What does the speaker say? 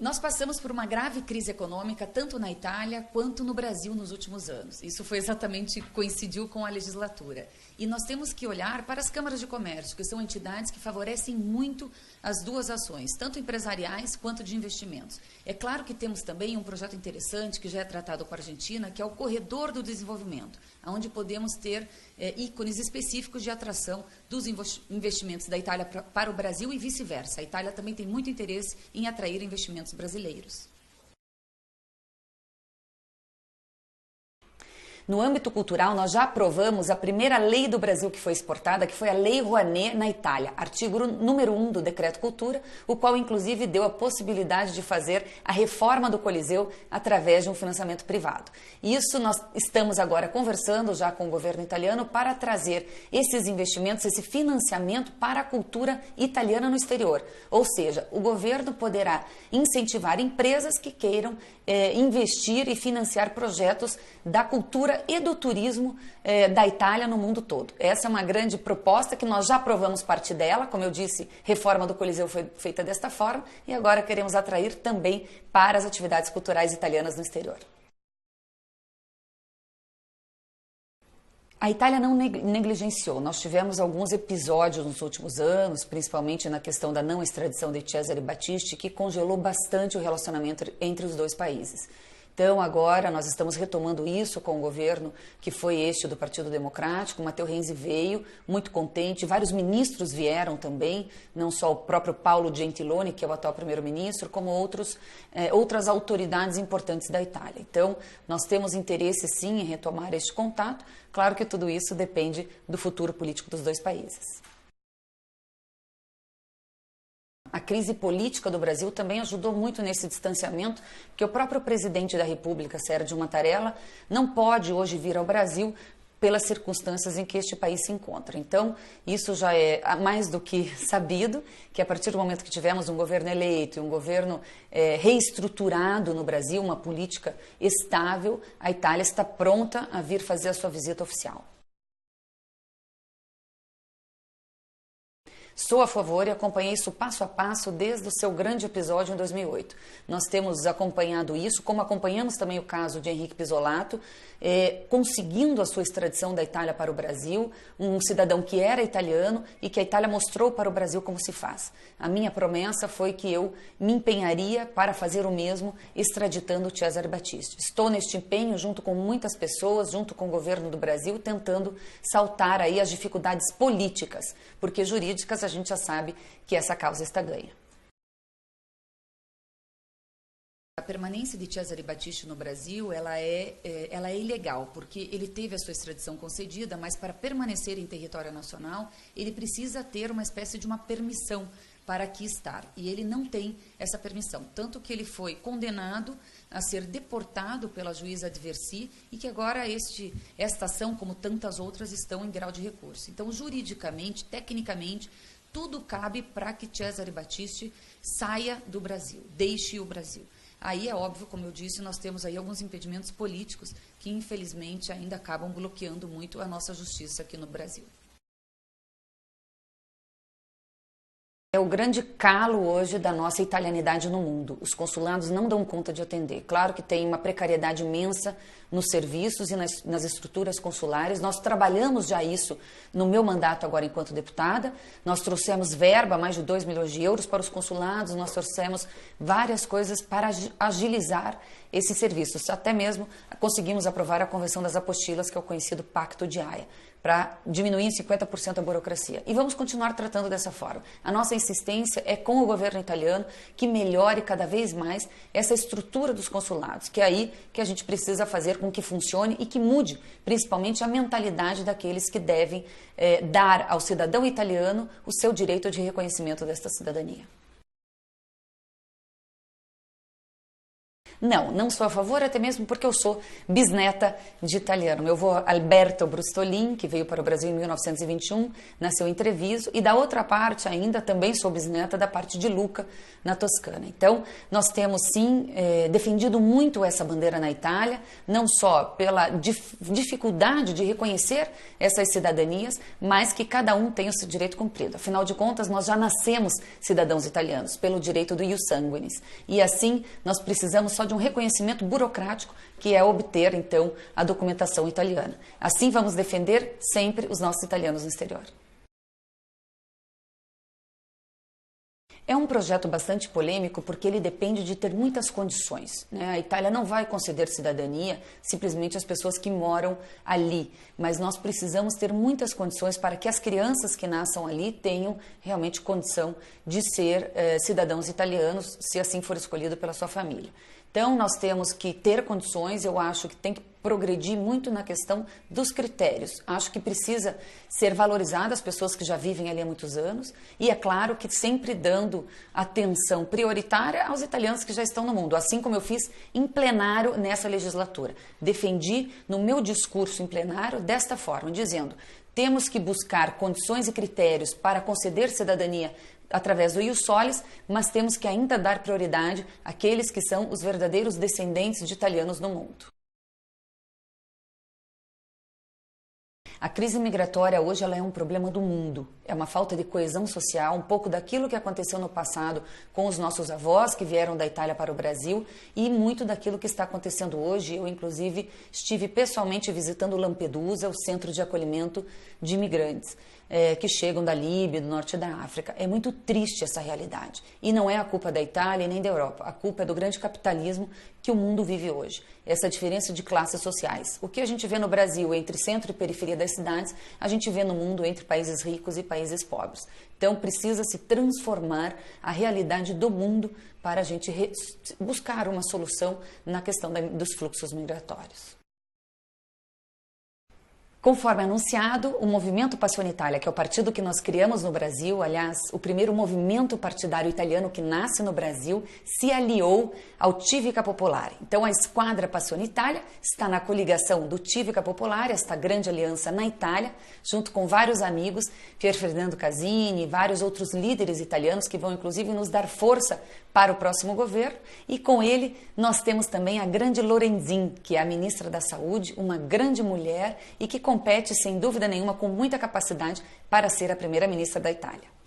Nós passamos por uma grave crise econômica tanto na Itália quanto no Brasil nos últimos anos. Isso foi exatamente, coincidiu com a legislatura. E nós temos que olhar para as câmaras de comércio, que são entidades que favorecem muito as duas ações, tanto empresariais quanto de investimentos. É claro que temos também um projeto interessante que já é tratado com a Argentina, que é o Corredor do Desenvolvimento, onde podemos ter ícones específicos de atração dos investimentos da Itália para o Brasil e vice-versa. A Itália também tem muito interesse em atrair investimentos brasileiros. No âmbito cultural, nós já aprovamos a primeira lei do Brasil que foi exportada, que foi a Lei Rouanet na Itália, artigo número 1 do Decreto Cultura, o qual inclusive deu a possibilidade de fazer a reforma do Coliseu através de um financiamento privado. Isso nós estamos agora conversando já com o governo italiano para trazer esses investimentos, esse financiamento para a cultura italiana no exterior. Ou seja, o governo poderá incentivar empresas que queiram investir e financiar projetos da cultura e do turismo da Itália no mundo todo. Essa é uma grande proposta que nós já aprovamos parte dela, como eu disse, reforma do Coliseu foi feita desta forma e agora queremos atrair também para as atividades culturais italianas no exterior. A Itália não negligenciou. Nós tivemos alguns episódios nos últimos anos, principalmente na questão da não extradição de Cesare Battisti, que congelou bastante o relacionamento entre os dois países. Então, agora, nós estamos retomando isso com o governo que foi este do Partido Democrático. O Matteo Renzi veio, muito contente, vários ministros vieram também, não só o próprio Paolo Gentiloni, que é o atual primeiro-ministro, como outras autoridades importantes da Itália. Então, nós temos interesse, sim, em retomar este contato. Claro que tudo isso depende do futuro político dos dois países. A crise política do Brasil também ajudou muito nesse distanciamento, porque o próprio presidente da República, Sérgio Mattarella, não pode hoje vir ao Brasil pelas circunstâncias em que este país se encontra. Então, isso já é mais do que sabido, que a partir do momento que tivermos um governo eleito e um governo reestruturado no Brasil, uma política estável, a Itália está pronta a vir fazer a sua visita oficial. Sou a favor e acompanhei isso passo a passo desde o seu grande episódio em 2008. Nós temos acompanhado isso, como acompanhamos também o caso de Henrique Pisolato, conseguindo a sua extradição da Itália para o Brasil, um cidadão que era italiano e que a Itália mostrou para o Brasil como se faz. A minha promessa foi que eu me empenharia para fazer o mesmo, extraditando Cesare Battisti. Estou neste empenho junto com muitas pessoas, junto com o governo do Brasil, tentando saltar aí as dificuldades políticas, porque jurídicas a gente já sabe que essa causa está ganha. A permanência de Cesare Battisti no Brasil, ela é ilegal, porque ele teve a sua extradição concedida, mas para permanecer em território nacional, ele precisa ter uma espécie de uma permissão para aqui estar. E ele não tem essa permissão, tanto que ele foi condenado a ser deportado pela juíza Adversi e que agora esta ação, como tantas outras, estão em grau de recurso. Então, juridicamente, tecnicamente, tudo cabe para que Cesare Battisti saia do Brasil, deixe o Brasil. Aí é óbvio, como eu disse, nós temos aí alguns impedimentos políticos que, infelizmente, ainda acabam bloqueando muito a nossa justiça aqui no Brasil. É o grande calo hoje da nossa italianidade no mundo. Os consulados não dão conta de atender. Claro que tem uma precariedade imensa nos serviços e nas estruturas consulares. Nós trabalhamos já isso no meu mandato agora enquanto deputada. Nós trouxemos verba, mais de 2 milhões de euros para os consulados. Nós trouxemos várias coisas para agilizar esses serviços. Até mesmo conseguimos aprovar a Convenção das Apostilas, que é o conhecido Pacto de Haia, para diminuir em 50% a burocracia. E vamos continuar tratando dessa forma. A nossa insistência é com o governo italiano que melhore cada vez mais essa estrutura dos consulados, que é aí que a gente precisa fazer com que funcione e que mude, principalmente, a mentalidade daqueles que devem dar ao cidadão italiano o seu direito de reconhecimento desta cidadania. Não, não sou a favor, até mesmo porque eu sou bisneta de italiano. Meu avô Alberto Brustolin, que veio para o Brasil em 1921, nasceu em Treviso, e da outra parte ainda também sou bisneta da parte de Lucca, na Toscana. Então, nós temos sim defendido muito essa bandeira na Itália, não só pela dificuldade de reconhecer essas cidadanias, mas que cada um tem o seu direito cumprido. Afinal de contas, nós já nascemos cidadãos italianos, pelo direito do ius sanguinis. E assim, nós precisamos só de um reconhecimento burocrático, que é obter, então, a documentação italiana. Assim, vamos defender sempre os nossos italianos no exterior. É um projeto bastante polêmico porque ele depende de ter muitas condições, né? A Itália não vai conceder cidadania simplesmente às pessoas que moram ali, mas nós precisamos ter muitas condições para que as crianças que nasçam ali tenham realmente condição de ser cidadãos italianos, se assim for escolhido pela sua família. Então, nós temos que ter condições, eu acho que tem que progredir muito na questão dos critérios. Acho que precisa ser valorizada as pessoas que já vivem ali há muitos anos e, é claro, que sempre dando atenção prioritária aos italianos que já estão no mundo, assim como eu fiz em plenário nessa legislatura. Defendi no meu discurso em plenário desta forma, dizendo: temos que buscar condições e critérios para conceder cidadania através do ius solis, mas temos que ainda dar prioridade àqueles que são os verdadeiros descendentes de italianos no mundo. A crise migratória hoje ela é um problema do mundo, é uma falta de coesão social, um pouco daquilo que aconteceu no passado com os nossos avós que vieram da Itália para o Brasil e muito daquilo que está acontecendo hoje. Eu, inclusive, estive pessoalmente visitando Lampedusa, o centro de acolhimento de imigrantes que chegam da Líbia, do norte da África. É muito triste essa realidade. E não é a culpa da Itália nem da Europa. A culpa é do grande capitalismo que o mundo vive hoje. Essa diferença de classes sociais. O que a gente vê no Brasil entre centro e periferia das cidades, a gente vê no mundo entre países ricos e países pobres. Então precisa se transformar a realidade do mundo para a gente buscar uma solução na questão dos fluxos migratórios. Conforme anunciado, o Movimento Passione Italia, que é o partido que nós criamos no Brasil, aliás, o primeiro movimento partidário italiano que nasce no Brasil, se aliou ao Civica Popolare. Então, a Esquadra Passione Italia está na coligação do Civica Popolare, esta grande aliança na Itália, junto com vários amigos, Pier Ferdinando Casini e vários outros líderes italianos que vão, inclusive, nos dar força para o próximo governo. E com ele, nós temos também a grande Lorenzin, que é a ministra da Saúde, uma grande mulher e que compete, sem dúvida nenhuma, com muita capacidade para ser a primeira-ministra da Itália.